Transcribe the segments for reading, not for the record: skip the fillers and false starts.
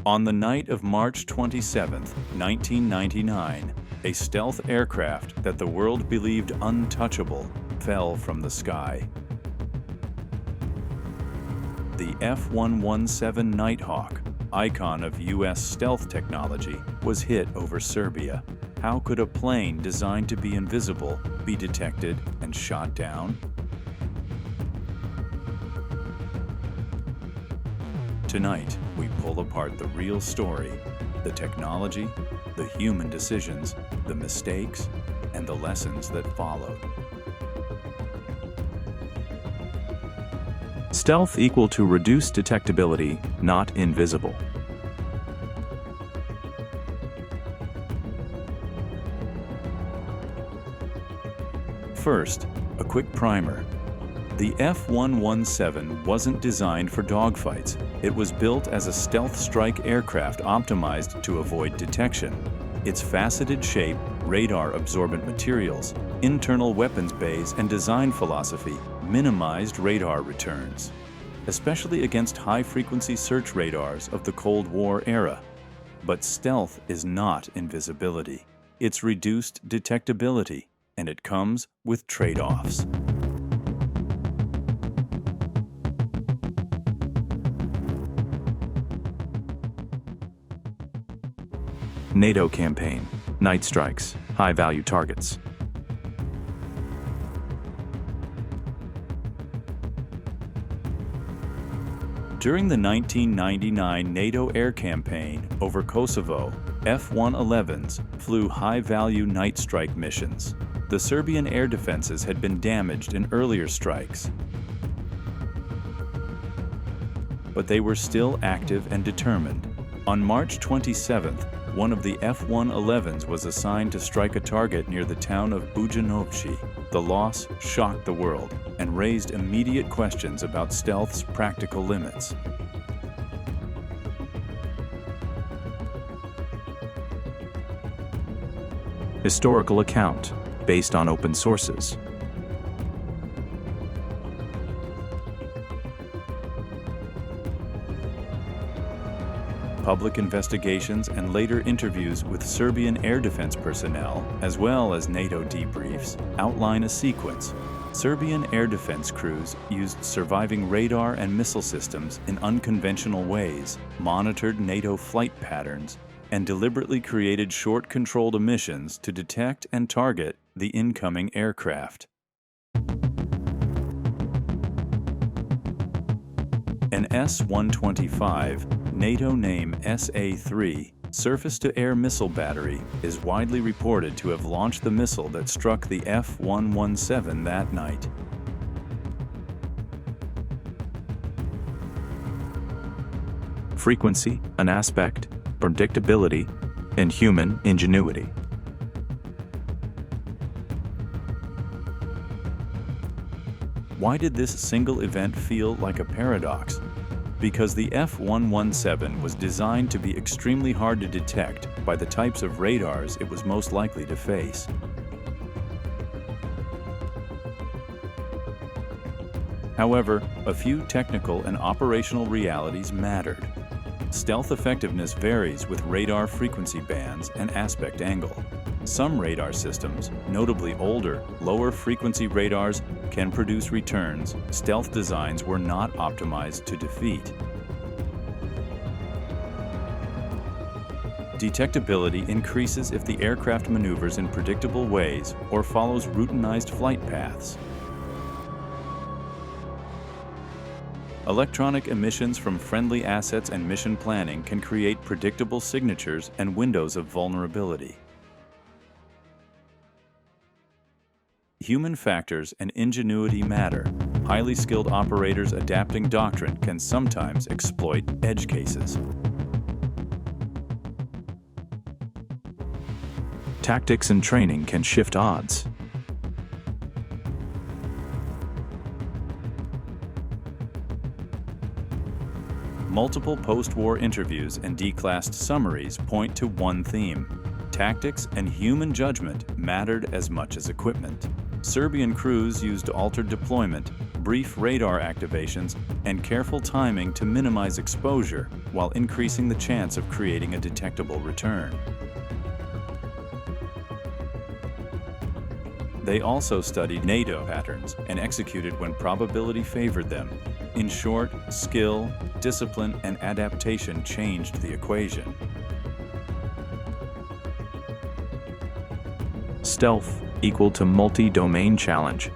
On the night of March 27, 1999, a stealth aircraft that the world believed untouchable fell from the sky. The F-117 Nighthawk, icon of U.S. stealth technology, was hit over Serbia. How could a plane designed to be invisible be detected and shot down? Tonight, we pull apart the real story, the technology, the human decisions, the mistakes, and the lessons that followed. Stealth equal to reduced detectability, not invisible. First, a quick primer. The F-117 wasn't designed for dogfights. It was built as a stealth strike aircraft optimized to avoid detection. Its faceted shape, radar-absorbent materials, internal weapons bays, and design philosophy minimized radar returns, especially against high-frequency search radars of the Cold War era. But stealth is not invisibility. It's reduced detectability, and it comes with trade-offs. NATO campaign, night strikes, high-value targets. During the 1999 NATO air campaign over Kosovo, F-111s flew high-value night strike missions. The Serbian air defenses had been damaged in earlier strikes, but they were still active and determined. On March 27th, one of the F-111s was assigned to strike a target near the town of Bujanovci. The loss shocked the world and raised immediate questions about stealth's practical limits. Historical account, based on open sources. Public investigations and later interviews with Serbian air defense personnel, as well as NATO debriefs, outline a sequence. Serbian air defense crews used surviving radar and missile systems in unconventional ways, monitored NATO flight patterns, and deliberately created short-controlled emissions to detect and target the incoming aircraft. An S-125, NATO name SA-3, surface-to-air missile battery is widely reported to have launched the missile that struck the F-117 that night. Frequency, an aspect, predictability, and human ingenuity. Why did this single event feel like a paradox? Because the F-117 was designed to be extremely hard to detect by the types of radars it was most likely to face. However, a few technical and operational realities mattered. Stealth effectiveness varies with radar frequency bands and aspect angle. Some radar systems, notably older, lower-frequency radars, can produce returns stealth designs were not optimized to defeat. Detectability increases if the aircraft maneuvers in predictable ways or follows routinized flight paths. Electronic emissions from friendly assets and mission planning can create predictable signatures and windows of vulnerability. Human factors and ingenuity matter. Highly skilled operators adapting doctrine can sometimes exploit edge cases. Tactics and training can shift odds. Multiple post-war interviews and declassed summaries point to one theme. Tactics and human judgment mattered as much as equipment. Serbian crews used altered deployment, brief radar activations, and careful timing to minimize exposure while increasing the chance of creating a detectable return. They also studied NATO patterns and executed when probability favored them. In short, skill, discipline, and adaptation changed the equation. Stealth equal to multi-domain challenge.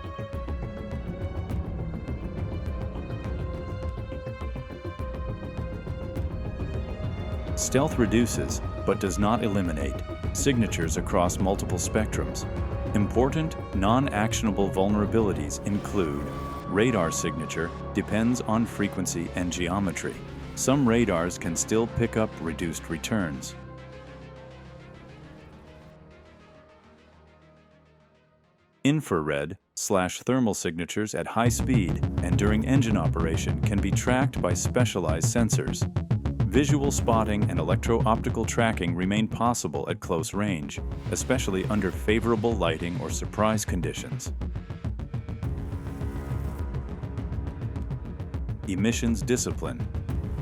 Stealth reduces, but does not eliminate, signatures across multiple spectrums. Important, non-actionable vulnerabilities include radar signature depends on frequency and geometry. Some radars can still pick up reduced returns. Infrared/thermal signatures at high speed and during engine operation can be tracked by specialized sensors. Visual spotting and electro-optical tracking remain possible at close range, especially under favorable lighting or surprise conditions. Emissions discipline.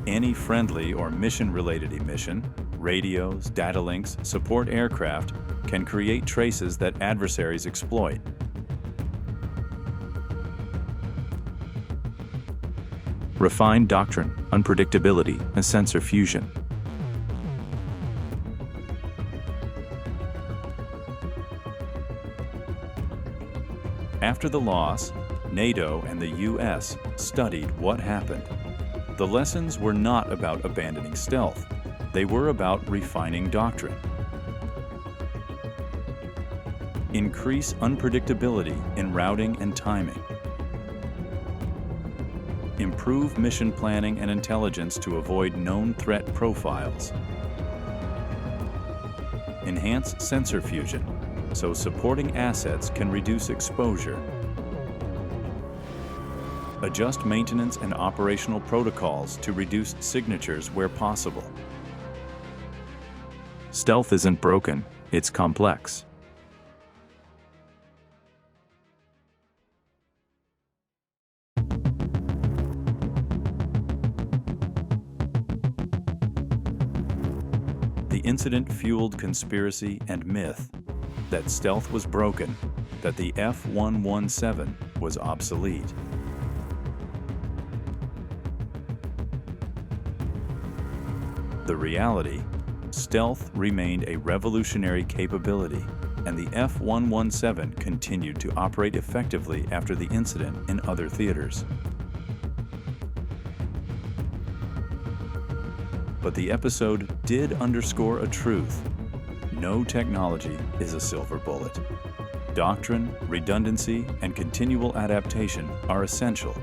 Any friendly or mission-related emission, radios, data links, support aircraft, can create traces that adversaries exploit. Refined doctrine, unpredictability, and sensor fusion. After the loss, NATO and the US studied what happened. The lessons were not about abandoning stealth. They were about refining doctrine. Increase unpredictability in routing and timing. Improve mission planning and intelligence to avoid known threat profiles. Enhance sensor fusion, so supporting assets can reduce exposure. Adjust maintenance and operational protocols to reduce signatures where possible. Stealth isn't broken, it's complex. The incident fueled conspiracy and myth that stealth was broken, that the F-117 was obsolete. The reality, stealth remained a revolutionary capability, and the F-117 continued to operate effectively after the incident in other theaters. But the episode did underscore a truth. No technology is a silver bullet. Doctrine, redundancy, and continual adaptation are essential.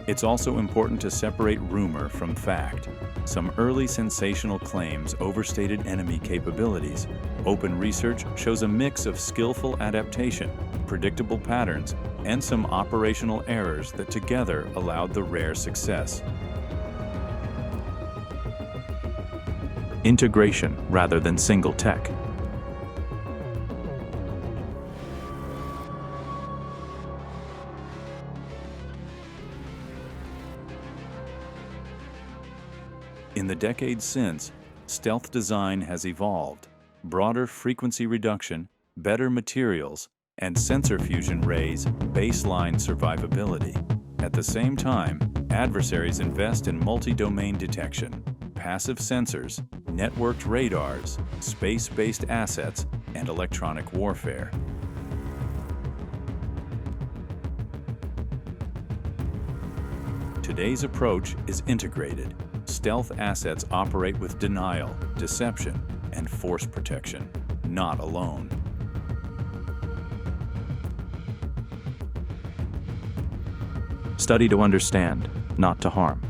It's also important to separate rumor from fact. Some early sensational claims overstated enemy capabilities. Open research shows a mix of skillful adaptation, predictable patterns, and some operational errors that together allowed the rare success. Integration rather than single tech. In the decades since, stealth design has evolved. Broader frequency reduction, better materials, and sensor fusion raise baseline survivability. At the same time, adversaries invest in multi-domain detection, passive sensors, networked radars, space-based assets, and electronic warfare. Today's approach is integrated. Stealth assets operate with denial, deception, and force protection, not alone. Study to understand, not to harm.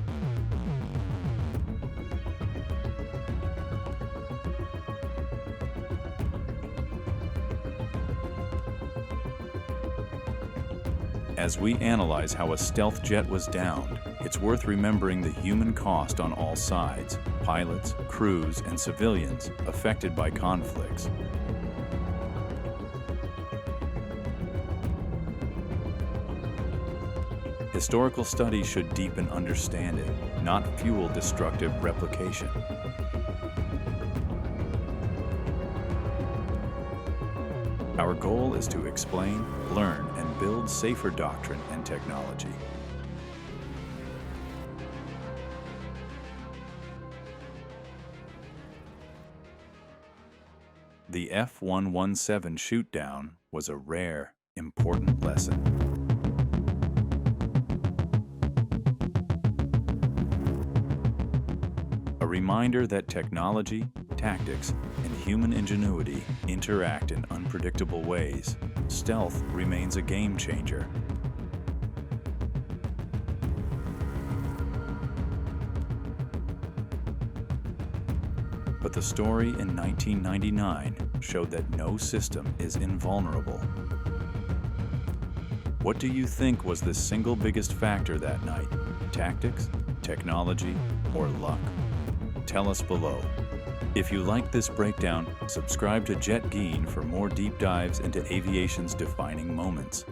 As we analyze how a stealth jet was downed, it's worth remembering the human cost on all sides: pilots, crews, and civilians affected by conflicts. Historical study should deepen understanding, not fuel destructive replication. Our goal is to explain, learn, and build safer doctrine and technology. The F-117 shoot-down was a rare, important lesson. A reminder that technology, tactics, and human ingenuity interact in unpredictable ways. Stealth remains a game changer. But the story in 1999 showed that no system is invulnerable. What do you think was the single biggest factor that night? Tactics, technology, or luck? Tell us below. If you like this breakdown, subscribe to Jetgine for more deep dives into aviation's defining moments.